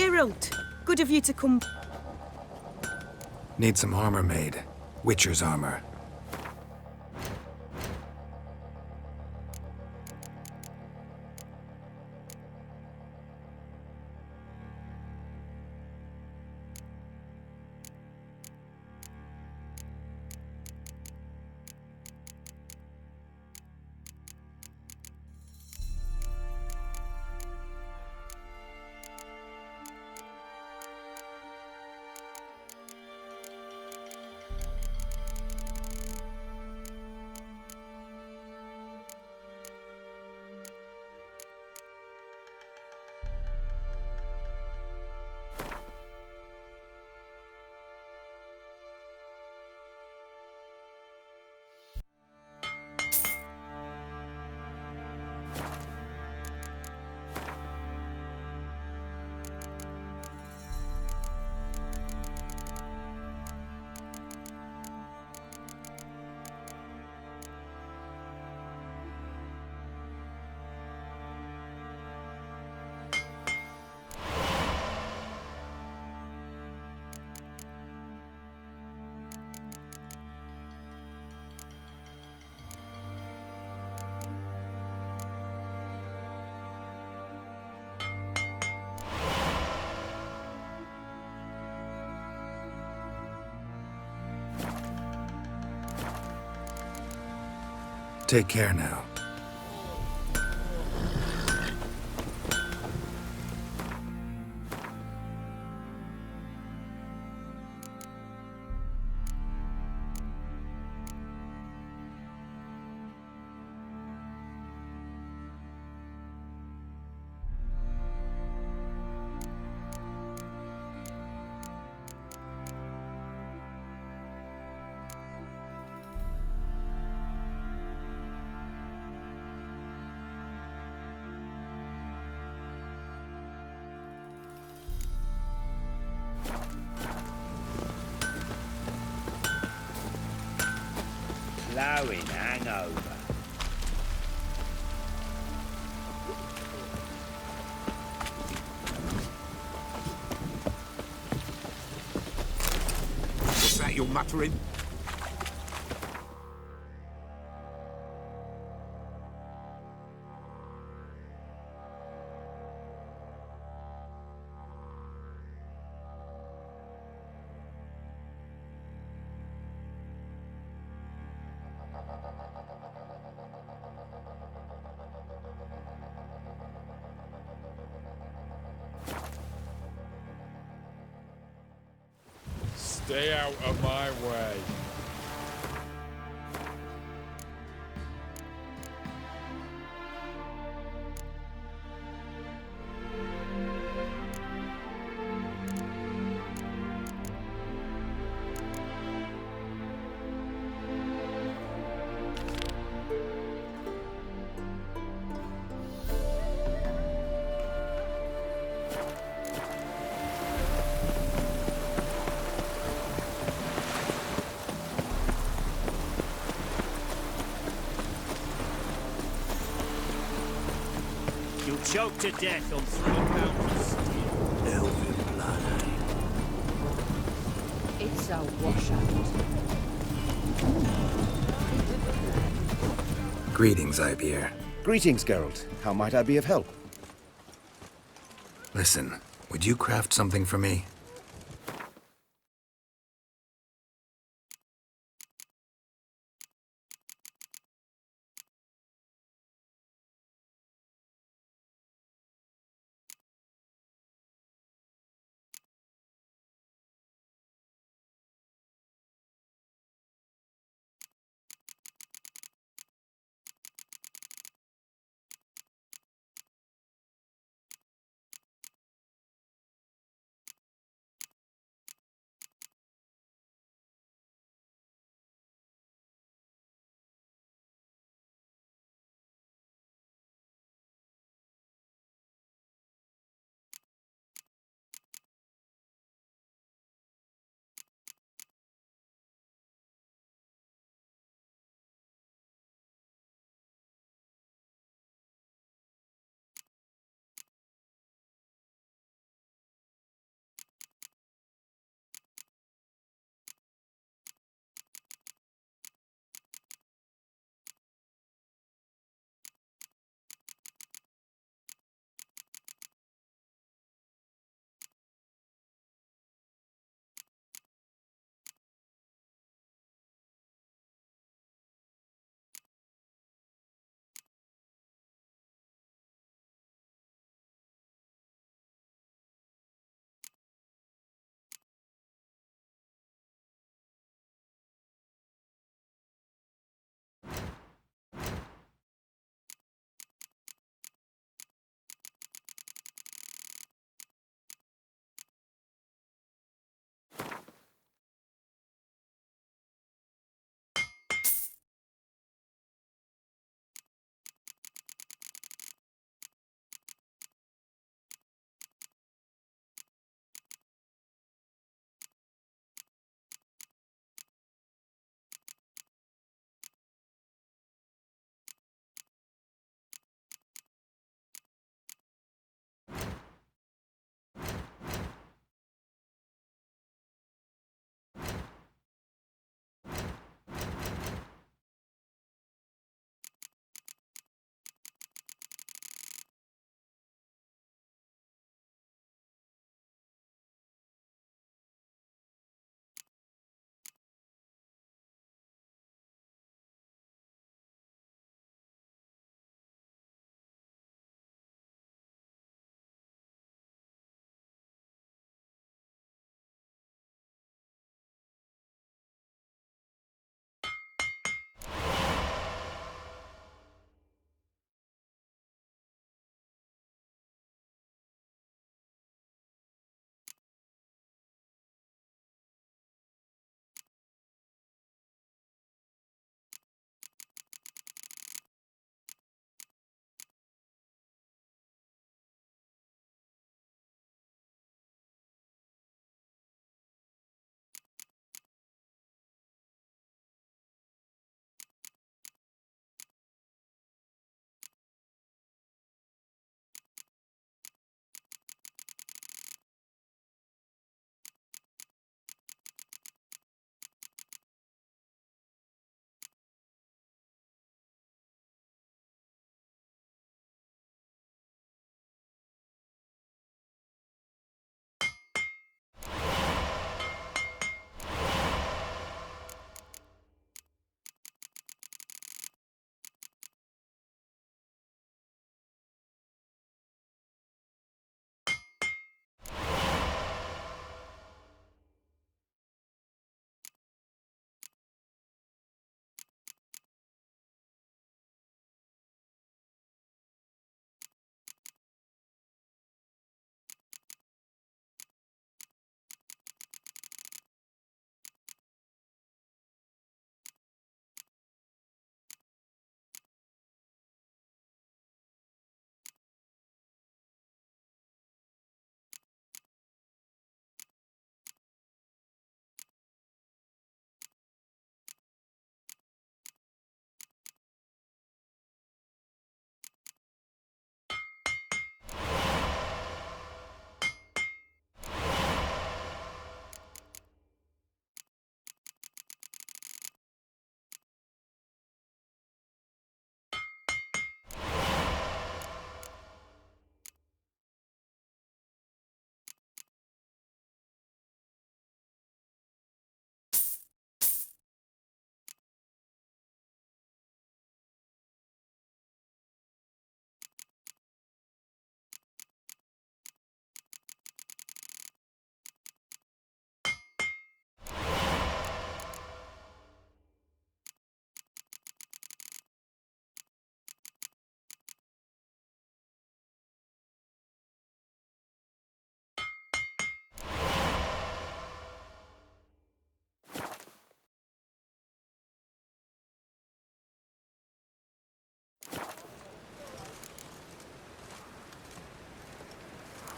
Geralt, good of you to come. Need some armor made. Witcher's armor. Take care now. Flowing hangover. What's that you're muttering? Stay out of my way. You'll choke to death on 3 pounds of steel. Elven blood, It's a washout. Greetings, Ipier. Greetings, Geralt. How might I be of help? Listen, would you craft something for me?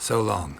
So long.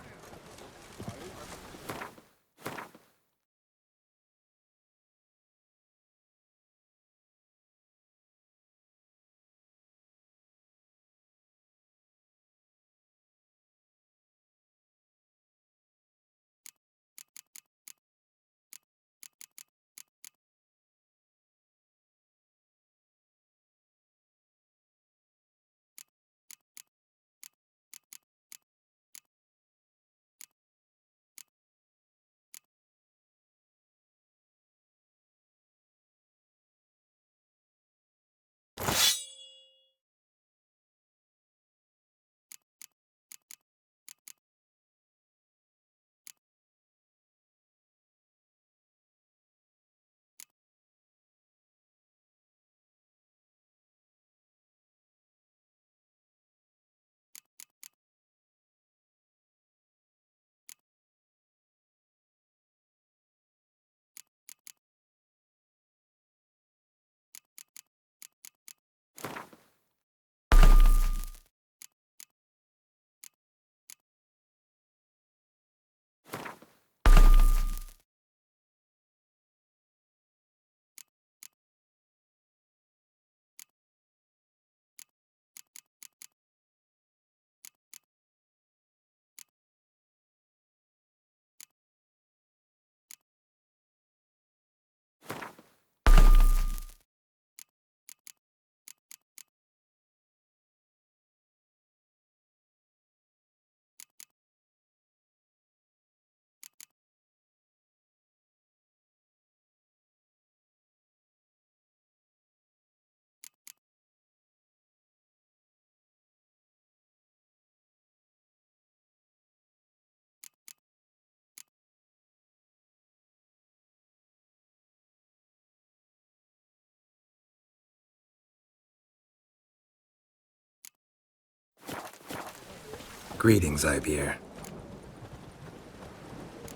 Greetings, Ibeer.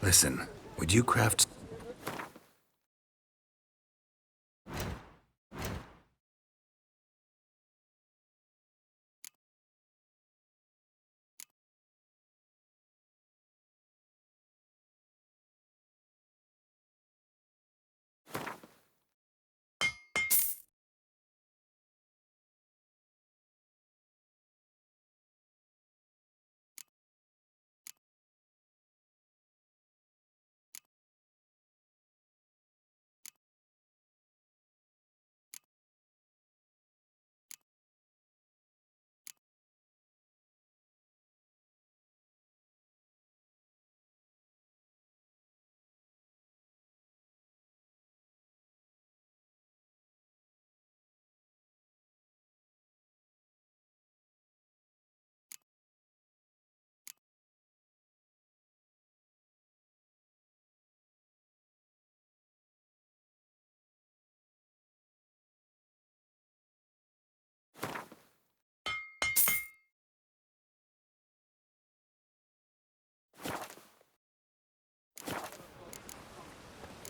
Listen, would you craft...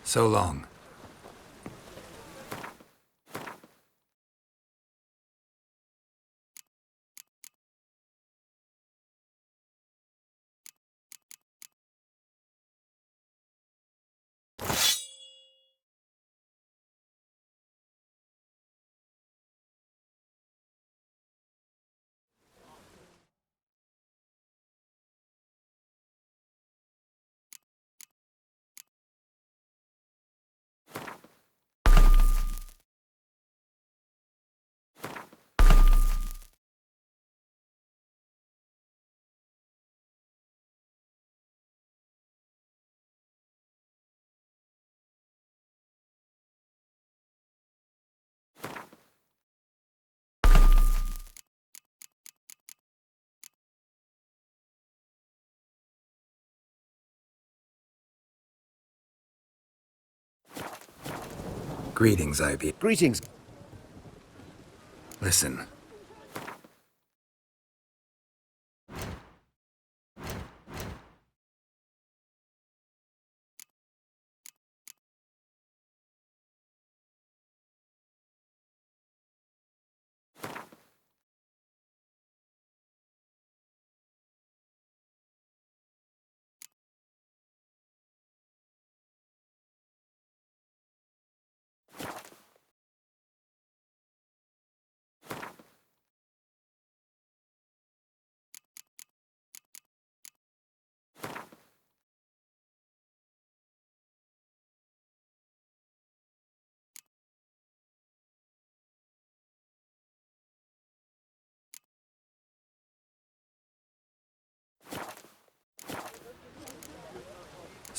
So long. Greetings, Ibeer. Greetings. Listen,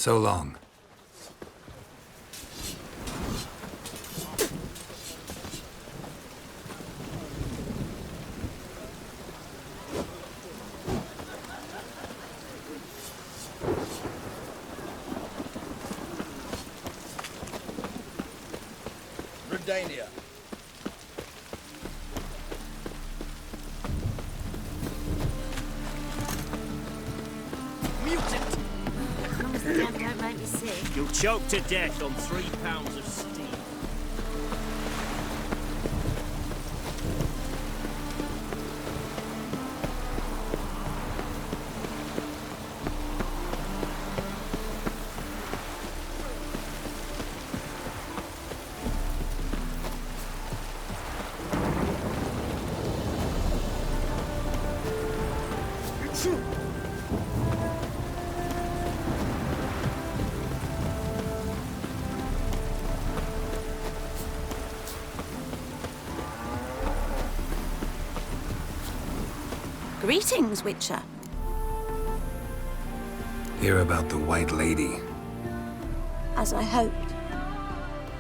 So long. Redania. As long as the damn don't make me sick. You'll choke to death on 3 pounds of steel. Greetings, Witcher. Hear about the White Lady. As I hoped.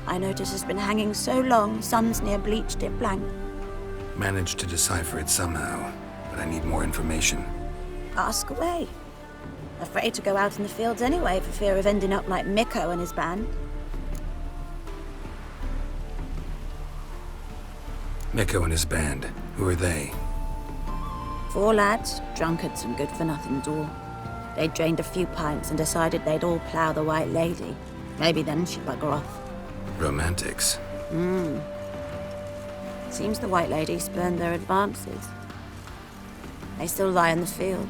I notice it's been hanging so long, sun's near bleached it blank. Managed to decipher it somehow, but I need more information. Ask away. Afraid to go out in the fields anyway for fear of ending up like Mikko and his band. Mikko and his band. Who are they? 4 lads, drunkards and good-for-nothings all. They'd drained a few pints and decided they'd all plough the White Lady. Maybe then she'd bugger off. Romantics. Seems the White Lady spurned their advances. They still lie in the field.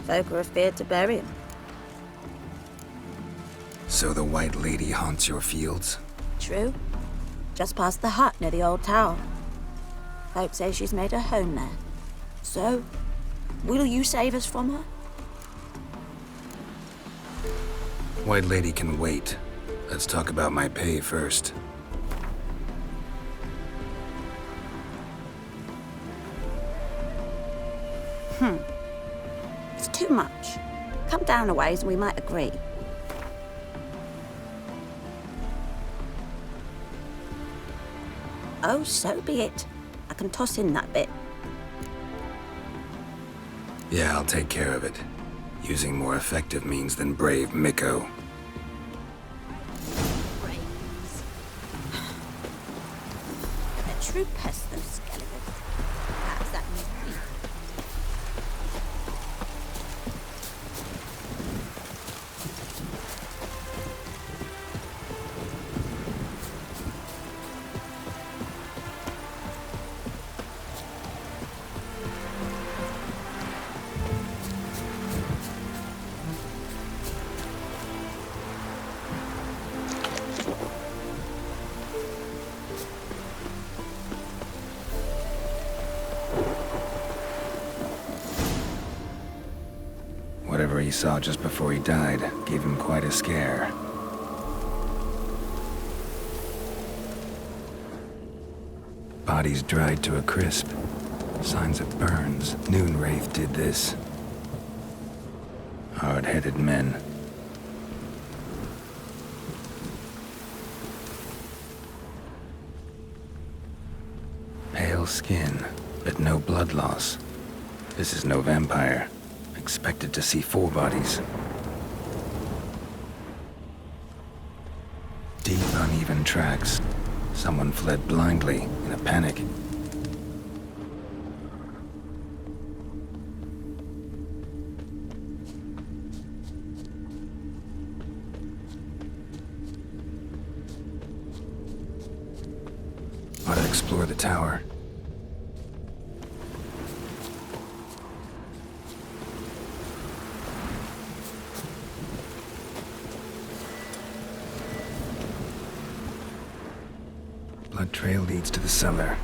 Folk are afeard to bury them. So the White Lady haunts your fields? True. Just past the hut near the old tower. Folk say she's made her home there. So, will you save us from her? White Lady can wait. Let's talk about my pay first. It's too much. Come down a ways and we might agree. Oh, so be it. I can toss in that bit. Yeah, I'll take care of it. Using more effective means than brave Mikko. Brains. A true pest, those skeletons. Perhaps that means we. Whatever he saw just before he died gave him quite a scare. Bodies dried to a crisp. Signs of burns. Noonwraith did this. Hard-headed men. Pale skin, but no blood loss. This is no vampire. Expected to see 4 bodies. Deep, uneven tracks. Someone fled blindly in a panic. Ought to explore the tower. Blood trail leads to the cellar.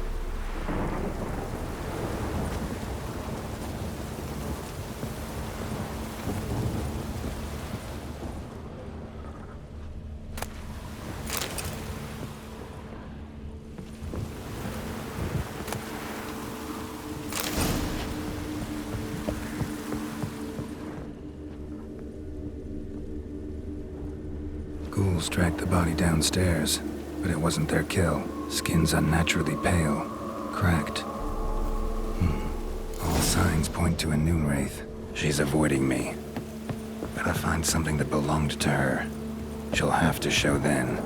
Ghouls tracked the body downstairs, but it wasn't their kill. Skin's unnaturally pale, cracked. All signs point to a Noonwraith. She's avoiding me. Gotta find something that belonged to her. She'll have to show then.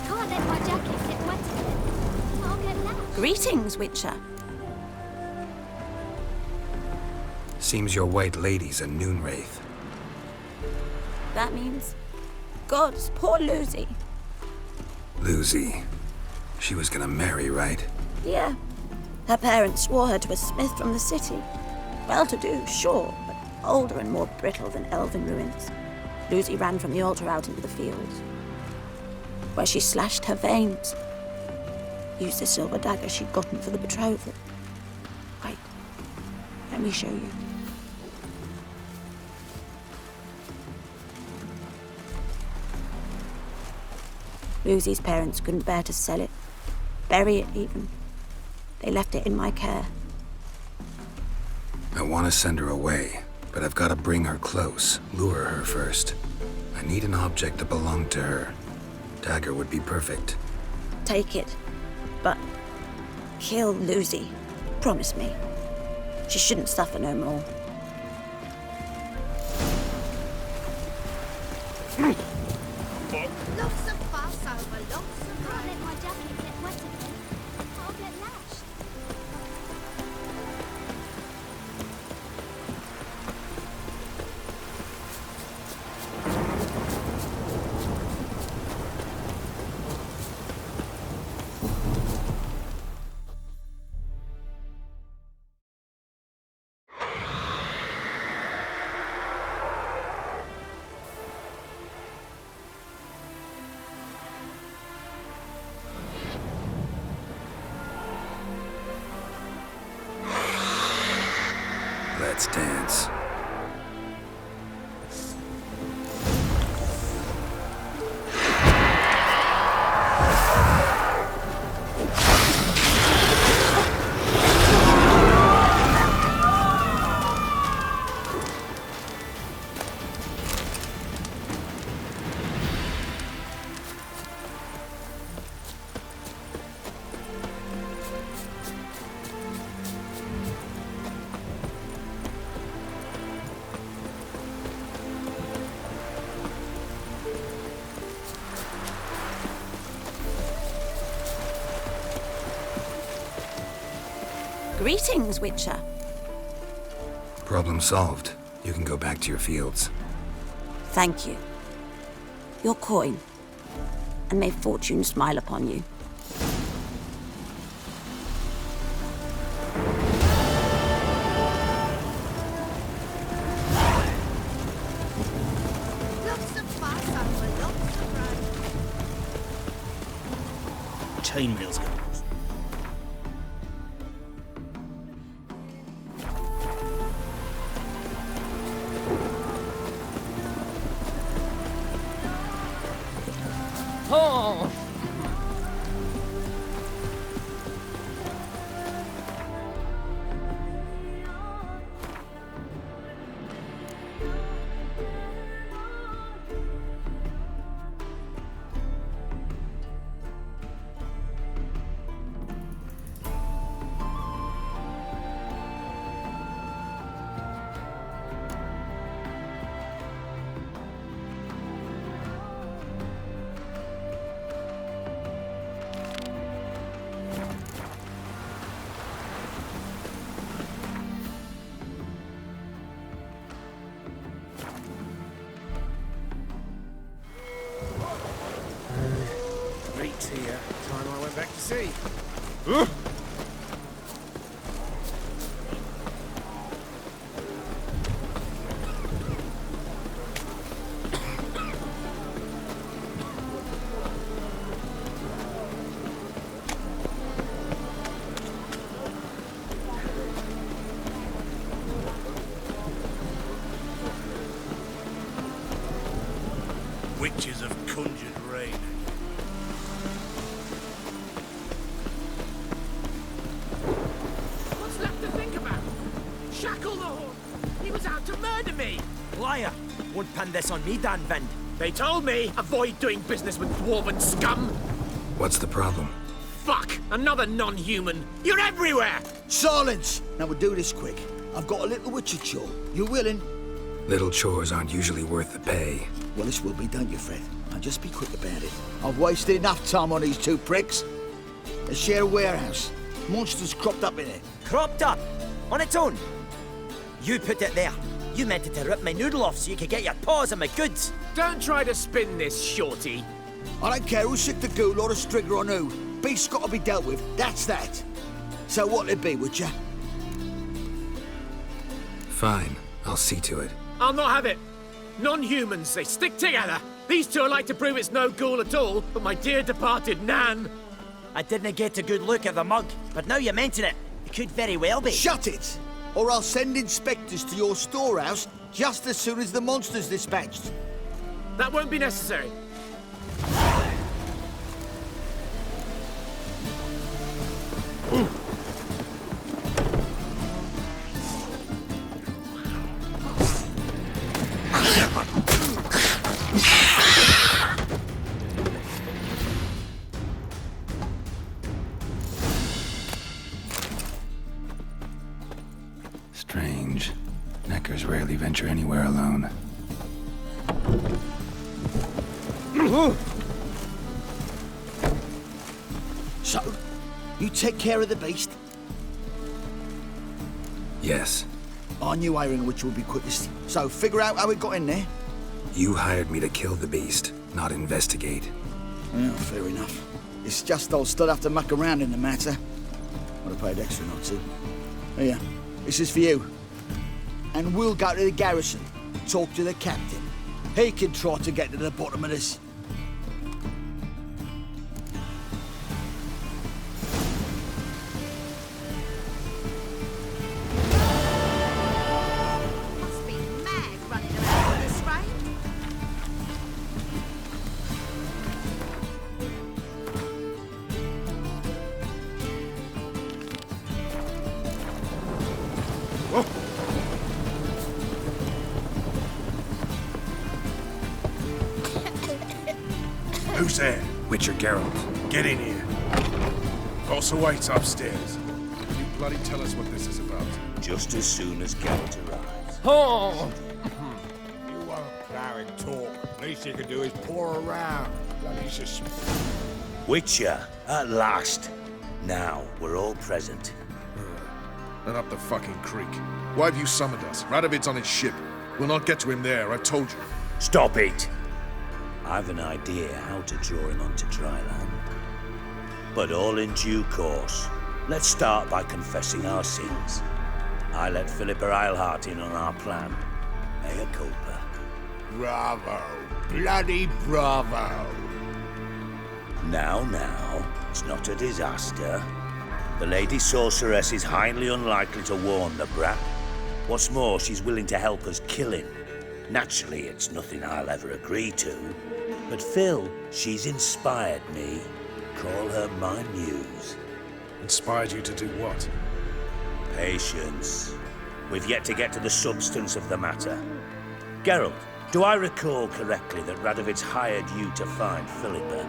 Can't let my jacket get wet again. I'll get loud. Greetings, Witcher. Seems your white lady's a Noonwraith. That means... Gods, poor Lucy. Lucy. She was gonna marry, right? Yeah. Her parents swore her to a smith from the city. Well-to-do, sure, but older and more brittle than elven ruins. Lucy ran from the altar out into the fields, where she slashed her veins. Used the silver dagger she'd gotten for the betrothal. Wait, let me show you. Lucy's parents couldn't bear to sell it, bury it even. They left it in my care. I want to send her away, but I've got to bring her close, lure her first. I need an object that belonged to her. Dagger would be perfect. Take it, but kill Lucy. Promise me. She shouldn't suffer no more. Lots of fuss over lots of rain. Can't let my jacket get wet again. I'll get lashed. Let's dance. Greetings, Witcher. Problem solved. You can go back to your fields. Thank you. Your coin. And may fortune smile upon you. Lots of fuss over lots of rain. Chainmail's going. Oh! Reeks here. Time I went back to sea. witches have conjured rain. What's left to think about? Shackle the horn. He was out to murder me. Liar! Won't pin this on me, Dan Vind. They told me, avoid doing business with dwarven scum. What's the problem? Fuck! Another non-human. You're everywhere! Silence! Now we'll do this quick. I've got a little witcher chore. You willing? Little chores aren't usually worth the pay. Well, this will be, don't you, Fred? Now just be quick about it. I've wasted enough time on these two pricks. They share a warehouse. Monsters cropped up in it. Cropped up? On its own? You put it there. You meant it to rip my noodle off so you could get your paws on my goods. Don't try to spin this, shorty. I don't care who's sick the ghoul or the strigger on who. Beast's got to be dealt with. That's that. So what'll it be, would ya? Fine, I'll see to it. I'll not have it. Non-humans, they stick together. These two are like to prove it's no ghoul at all, but my dear departed Nan. I didn't get a good look at the mug, but now you mention it, it could very well be. Shut it! Or I'll send inspectors to your storehouse just as soon as the monster's dispatched. That won't be necessary. Strange. Neckers rarely venture anywhere alone. So, you take care of the beast? Yes. I knew hiring which would be quickest. So, figure out how it got in there. You hired me to kill the beast, not investigate. Well, fair enough. It's just I'll still have to muck around in the matter. Would have paid extra not to. Here, this is for you. And we'll go to the garrison, talk to the captain. He can try to get to the bottom of this. Must be mad running around at this rate. Who's there? Witcher Geralt. Get in here. Boss awaits upstairs. Can you bloody tell us what this is about? Just as soon as Geralt arrives. Oh! You won't plow and talk. Least you can do is pour around. Bloody Witcher, at last. Now, we're all present. And up the fucking creek. Why have you summoned us? Radovid's on his ship. We'll not get to him there, I've told you. Stop it! I've an idea how to draw him onto dry land. But all in due course. Let's start by confessing our sins. I let Philippa Eilhart in on our plan. Mea culpa. Bravo. Bloody bravo. Now, it's not a disaster. The Lady Sorceress is highly unlikely to warn the brat. What's more, she's willing to help us kill him. Naturally, it's nothing I'll ever agree to. But Phil, she's inspired me. Call her my muse. Inspired you to do what? Patience. We've yet to get to the substance of the matter. Geralt, do I recall correctly that Radovid's hired you to find Philippa?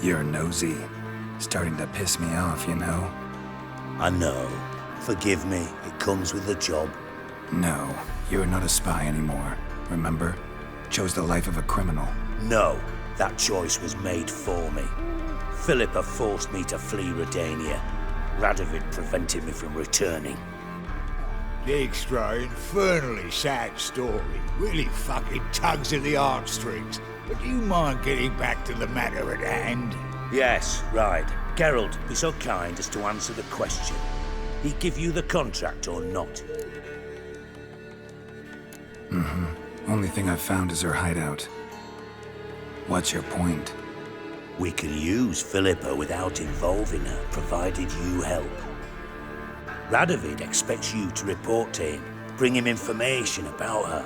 You're nosy. Starting to piss me off, you know? I know. Forgive me, it comes with the job. No, you're not a spy anymore. Remember? Chose the life of a criminal. No, that choice was made for me. Philippa forced me to flee Redania. Radovid prevented me from returning. The extra infernally sad story. Really fucking tugs at the heartstrings. But do you mind getting back to the matter at hand? Yes, right. Geralt, be so kind as to answer the question. He give you the contract or not? Only thing I've found is her hideout. What's your point? We can use Philippa without involving her, provided you help. Radovid expects you to report to him, bring him information about her.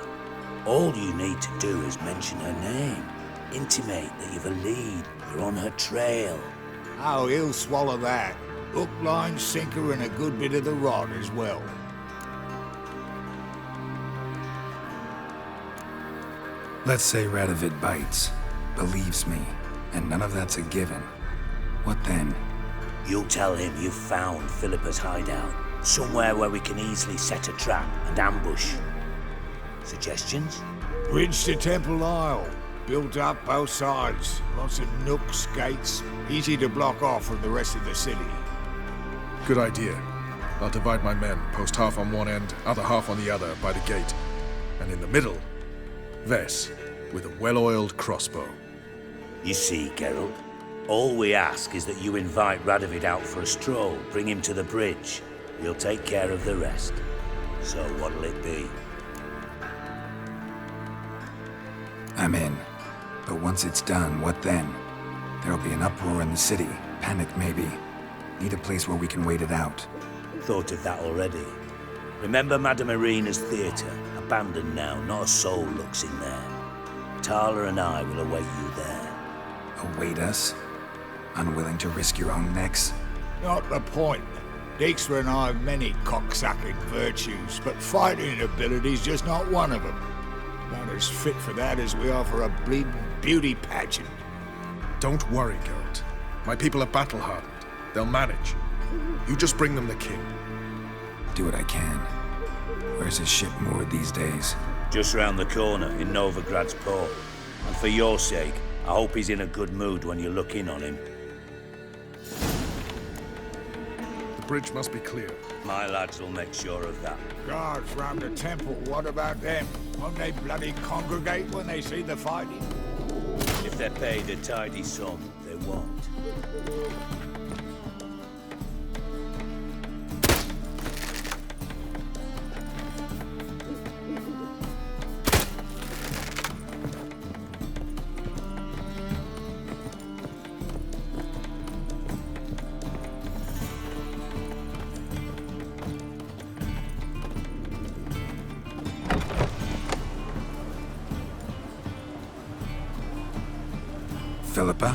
All you need to do is mention her name, intimate that you've a lead, you're on her trail. Oh, he'll swallow that. Hook, line, sinker, and a good bit of the rod as well. Let's say Radovid bites, believes me, and none of that's a given. What then? You'll tell him you've found Philippa's hideout, somewhere where we can easily set a trap and ambush. Suggestions? Bridge to Temple Isle. Built up both sides. Lots of nooks, gates. Easy to block off from the rest of the city. Good idea. I'll divide my men, post half on one end, other half on the other, by the gate. And in the middle, Vess, with a well-oiled crossbow. You see, Geralt, all we ask is that you invite Radovid out for a stroll, bring him to the bridge. We'll take care of the rest. So what'll it be? I'm in. But once it's done, what then? There'll be an uproar in the city. Panic, maybe. Need a place where we can wait it out. Thought of that already. Remember Madame Irina's theatre? Abandoned now, not a soul looks in there. Tala and I will await you there. Await us? Unwilling to risk your own necks? Not the point. Dijkstra and I have many cocksucking virtues, but fighting ability's just not one of them. Not as fit for that as we are for a bleeding beauty pageant. Don't worry, Geralt. My people are battle-hardened. They'll manage. You just bring them the king. Do what I can. Where's his ship moored these days? Just round the corner in Novigrad's port. And for your sake, I hope he's in a good mood when you look in on him. The bridge must be clear. My lads will make sure of that. Guards round the temple, what about them? Won't they bloody congregate when they see the fighting? If they're paid a tidy sum, they won't. Philippa?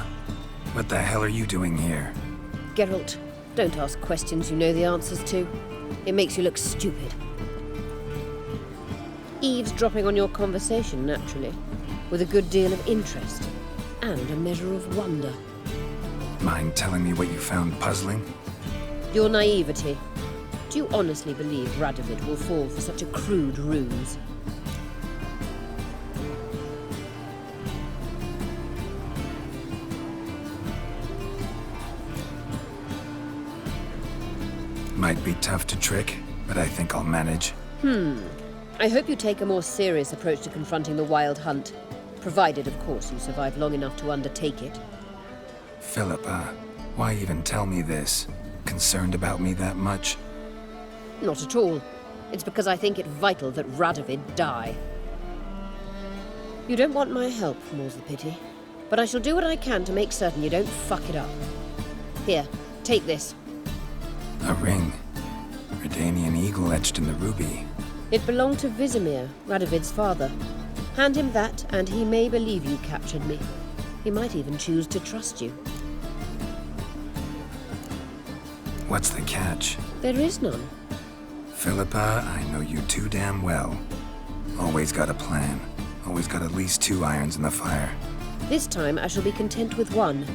What the hell are you doing here? Geralt, don't ask questions you know the answers to. It makes you look stupid. Eavesdropping on your conversation, naturally, with a good deal of interest and a measure of wonder. Mind telling me what you found puzzling? Your naivety. Do you honestly believe Radovid will fall for such a crude ruse? Might be tough to trick, but I think I'll manage. I hope you take a more serious approach to confronting the Wild Hunt. Provided, of course, you survive long enough to undertake it. Philippa, why even tell me this? Concerned about me that much? Not at all. It's because I think it vital that Radovid die. You don't want my help, more's the pity. But I shall do what I can to make certain you don't fuck it up. Here, take this. A ring. Redanian eagle etched in the ruby. It belonged to Vizimir, Radovid's father. Hand him that, and he may believe you captured me. He might even choose to trust you. What's the catch? There is none. Philippa, I know you too damn well. Always got a plan. Always got at least 2 irons in the fire. This time I shall be content with one.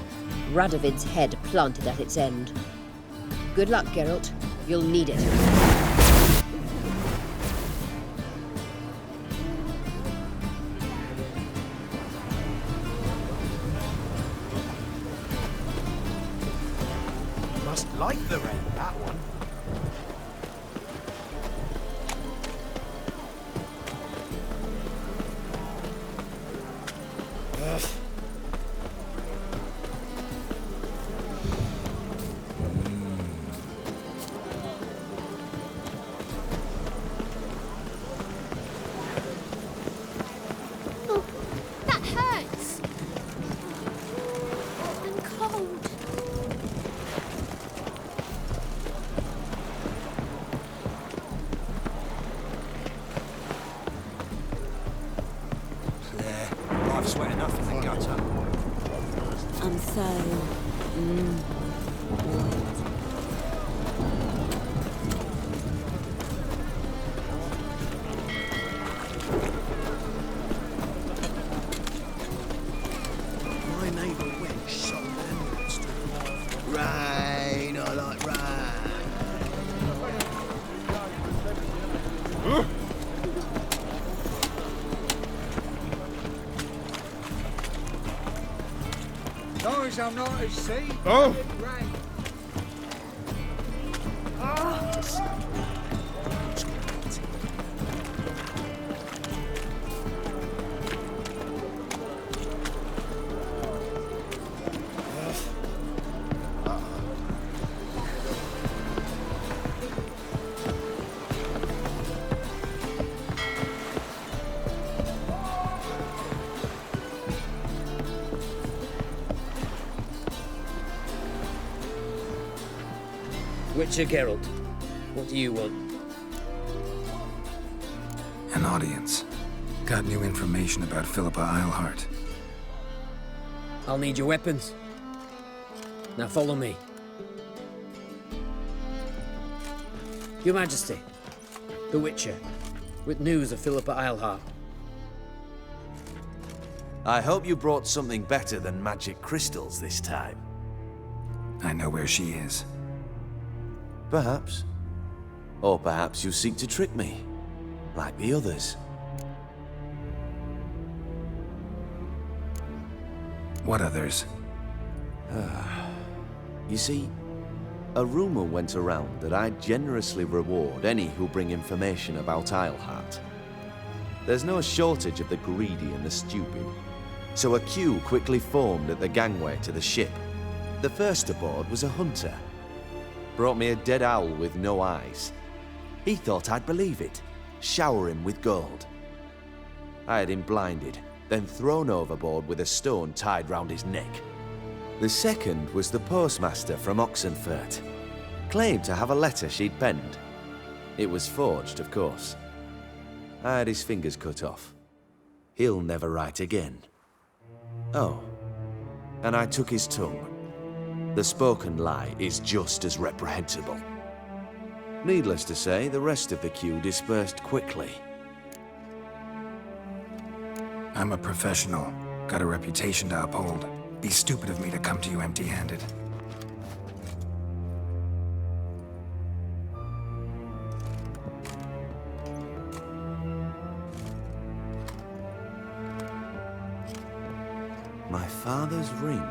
Radovid's head planted at its end. Good luck, Geralt. You'll need it. Must like the rain, that one. Oh, that hurts. And cold. I've sweat enough in the gutter. I'm so... My neighbour wench sold emeralds to the Rain, I like rain. Long as I'm not at sea. Oh! Rain. Witcher Geralt, what do you want? An audience. Got new information about Philippa Eilhart. I'll need your weapons. Now follow me. Your Majesty, the Witcher, with news of Philippa Eilhart. I hope you brought something better than magic crystals this time. I know where she is. Perhaps. Or perhaps you seek to trick me, like the others. What others? You see, a rumor went around that I generously reward any who bring information about Eilhart. There's no shortage of the greedy and the stupid, so a queue quickly formed at the gangway to the ship. The first aboard was a hunter. Brought me a dead owl with no eyes. He thought I'd believe it, shower him with gold. I had him blinded, then thrown overboard with a stone tied round his neck. The second was the postmaster from Oxenfurt. Claimed to have a letter she'd penned. It was forged, of course. I had his fingers cut off. He'll never write again. Oh, and I took his tongue. The spoken lie is just as reprehensible. Needless to say, the rest of the queue dispersed quickly. I'm a professional. Got a reputation to uphold. Be stupid of me to come to you empty-handed. My father's ring.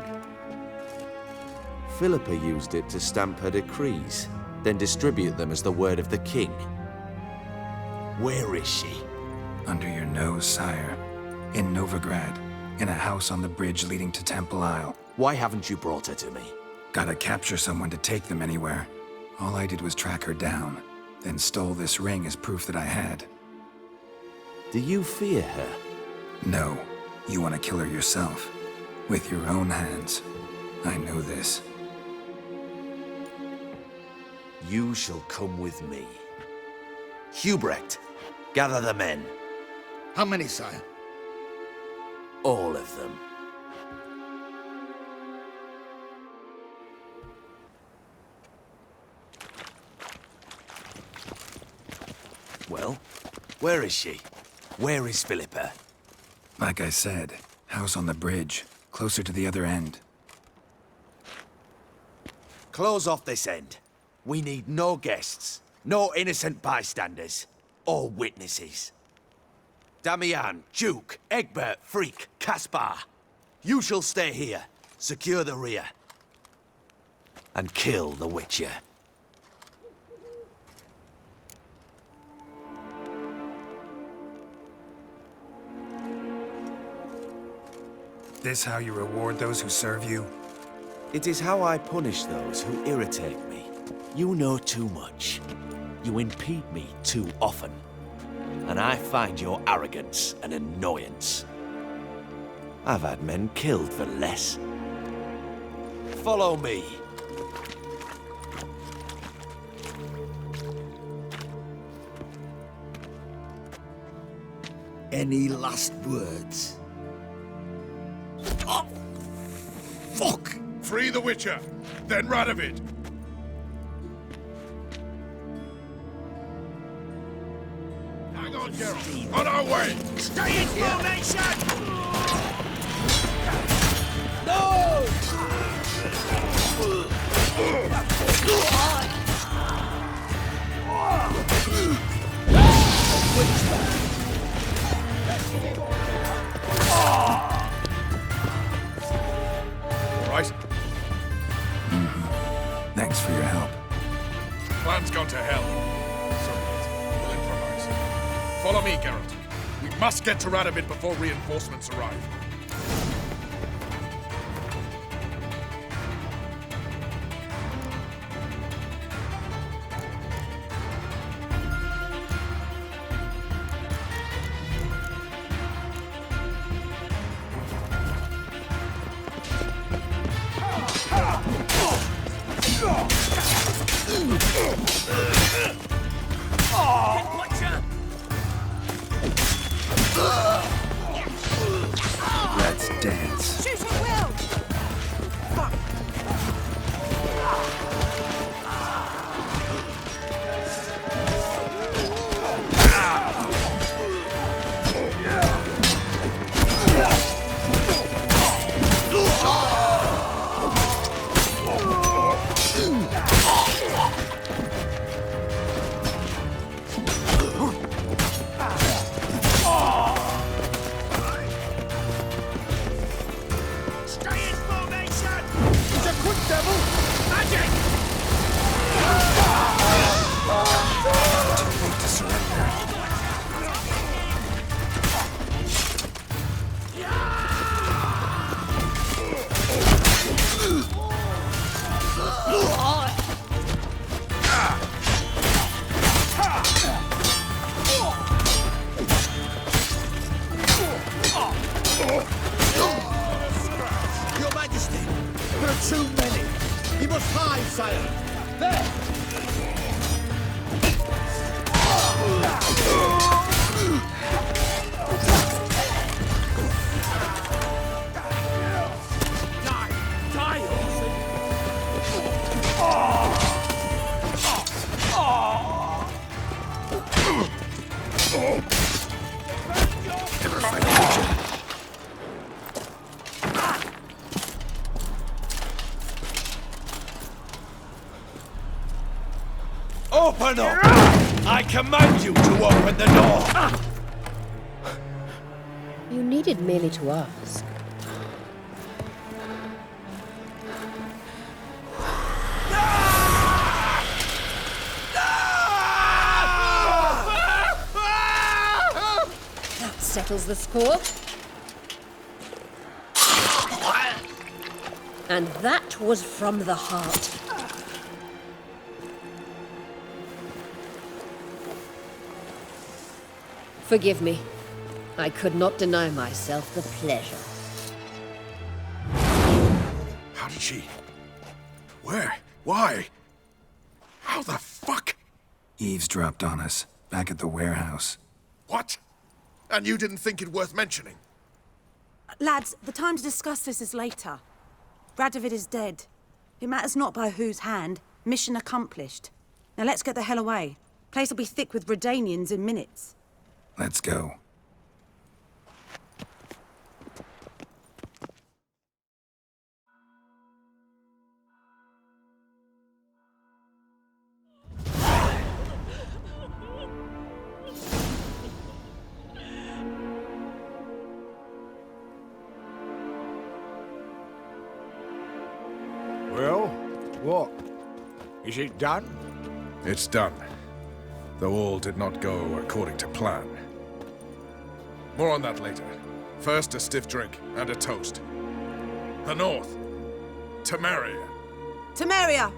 Philippa used it to stamp her decrees, then distribute them as the word of the king. Where is she? Under your nose, sire. In Novigrad. In a house on the bridge leading to Temple Isle. Why haven't you brought her to me? Gotta capture someone to take them anywhere. All I did was track her down, then stole this ring as proof that I had. Do you fear her? No. You want to kill her yourself. With your own hands. I know this. You shall come with me. Hubrecht, gather the men. How many, sire? All of them. Well, where is she? Where is Philippa? Like I said, house on the bridge, closer to the other end. Close off this end. We need no guests, no innocent bystanders, or witnesses. Damian, Duke, Egbert, Freak, Caspar. You shall stay here, secure the rear, and kill the Witcher. This how you reward those who serve you? It is how I punish those who irritate me. You know too much. You impede me too often. And I find your arrogance an annoyance. I've had men killed for less. Follow me. Any last words? Fuck! Free the Witcher, then Radovid. Hang on, Geralt. On our way! Stay in formation! Right? Thanks for your help. Plan's gone to hell. So we'll improvise. Follow me, Geralt. We must get to Radovid before reinforcements arrive. Let's dance. Shoot at will! Fuck. Stay in formation! He's a quick devil! Magic! Too late to surrender. Your Majesty, there are too many. You must hide, sire. There! Die, Orson! Never fight a Witcher. Open up! I command you to open the door! You needed merely to ask. That settles the score. And that was from the heart. Forgive me. I could not deny myself the pleasure. How did she? Where? Why? How the fuck? Eavesdropped on us, back at the warehouse. What? And you didn't think it worth mentioning? Lads, the time to discuss this is later. Radovid is dead. It matters not by whose hand. Mission accomplished. Now let's get the hell away. Place will be thick with Redanians in minutes. Let's go. Well, what? Is it done? It's done. Though all did not go according to plan. More on that later. First, a stiff drink and a toast. The North. Temeria. Temeria!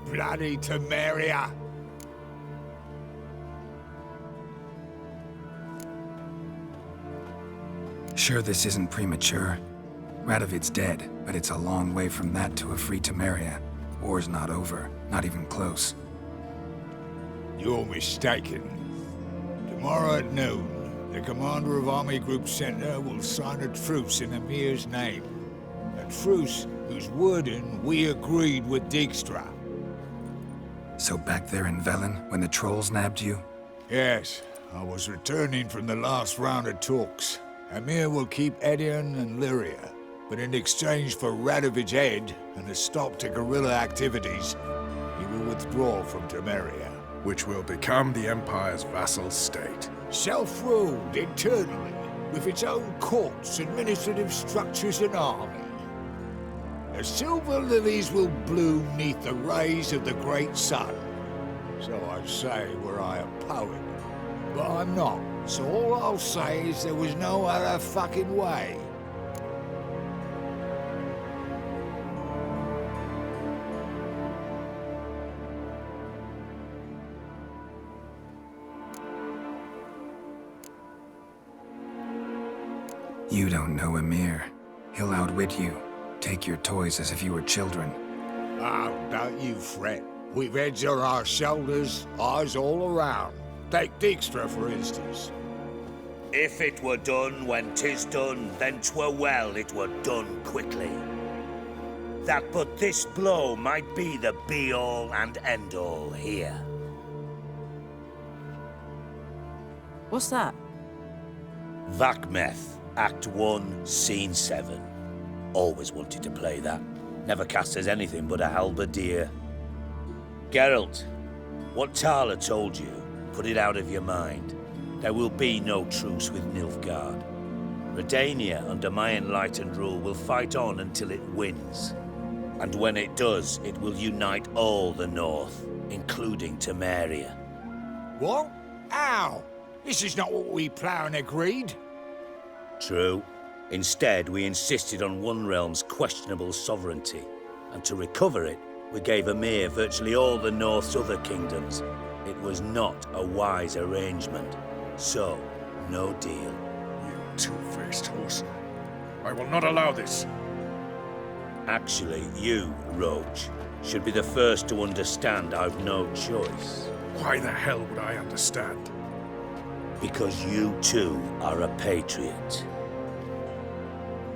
Bloody Temeria! Sure this isn't premature? Radovid's dead, but it's a long way from that to a free Temeria. War's not over, not even close. You're mistaken. Tomorrow at noon, the commander of Army Group Center will sign a truce in Emir's name. A truce whose wording we agreed with Dijkstra. So back there in Velen, when the trolls nabbed you? Yes, I was returning from the last round of talks. Emir will keep Edion and Lyria, but in exchange for Radovid's head and a stop to guerrilla activities, he will withdraw from Temeria. Which will become the Empire's vassal state. Self-ruled internally, with its own courts, administrative structures and army. The silver lilies will bloom neath the rays of the great sun. So I say were I a poet. But I'm not, so all I'll say is there was no other fucking way. You don't know Emir. He'll outwit you. Take your toys as if you were children. Oh, don't you fret. We've heads on our shoulders, eyes all around. Take Dijkstra, for instance. If it were done when 'tis done, then 'twere well it were done quickly. That but this blow might be the be-all and end-all here. What's that? Vakmeth, Act 1, Scene 7. Always wanted to play that. Never cast as anything but a halberdier. Geralt, what Tala told you, put it out of your mind. There will be no truce with Nilfgaard. Redania, under my enlightened rule, will fight on until it wins. And when it does, it will unite all the North, including Temeria. What? How? This is not what we planned and agreed. True. Instead, we insisted on one realm's questionable sovereignty, and to recover it, we gave Emir virtually all the North's other kingdoms. It was not a wise arrangement. So, no deal. You two-faced horse. I will not allow this. Actually, you, Roach, should be the first to understand I've no choice. Why the hell would I understand? Because you too are a patriot.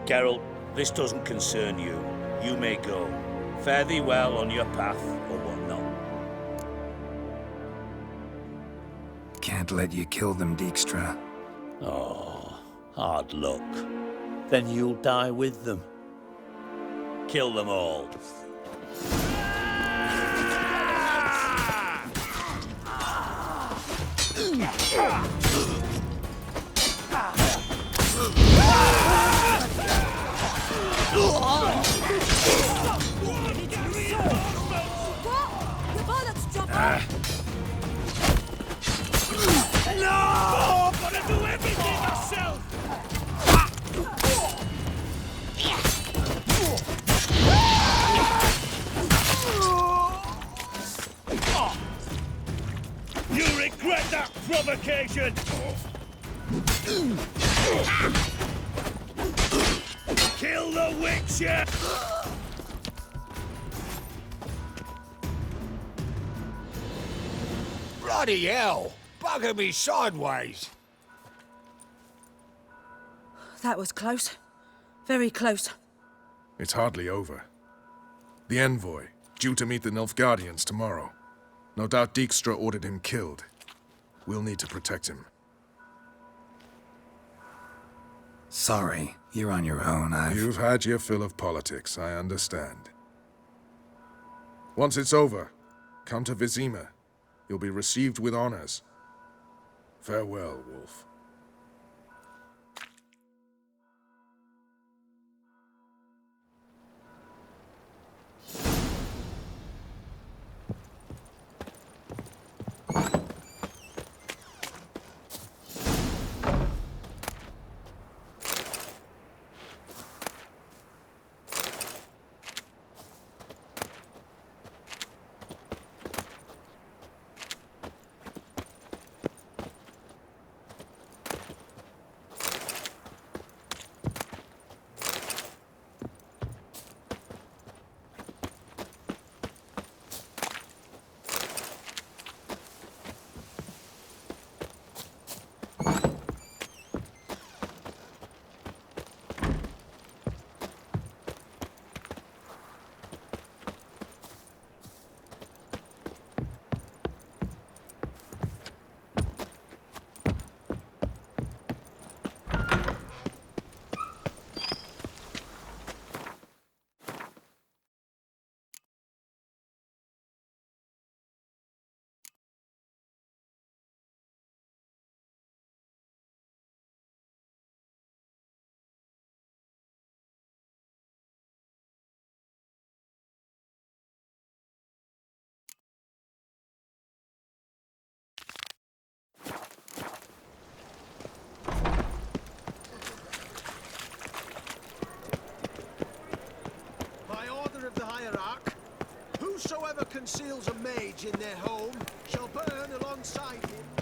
Geralt, this doesn't concern you. You may go. Fare thee well on your path, or whatnot. Can't let you kill them, Dijkstra. Oh, hard luck. Then you'll die with them. Kill them all. No! Gotta do everything yourself! You regret that provocation! Kill the Witcher! Bloody hell! Bugger me sideways! That was close. Very close. It's hardly over. The envoy, due to meet the Nilfgaardians tomorrow. No doubt Dijkstra ordered him killed. We'll need to protect him. Sorry, you're on your own. You've had your fill of politics, I understand. Once it's over, come to Vizima. You'll be received with honors. Farewell, Wolf. Whosoever conceals a mage in their home shall burn alongside him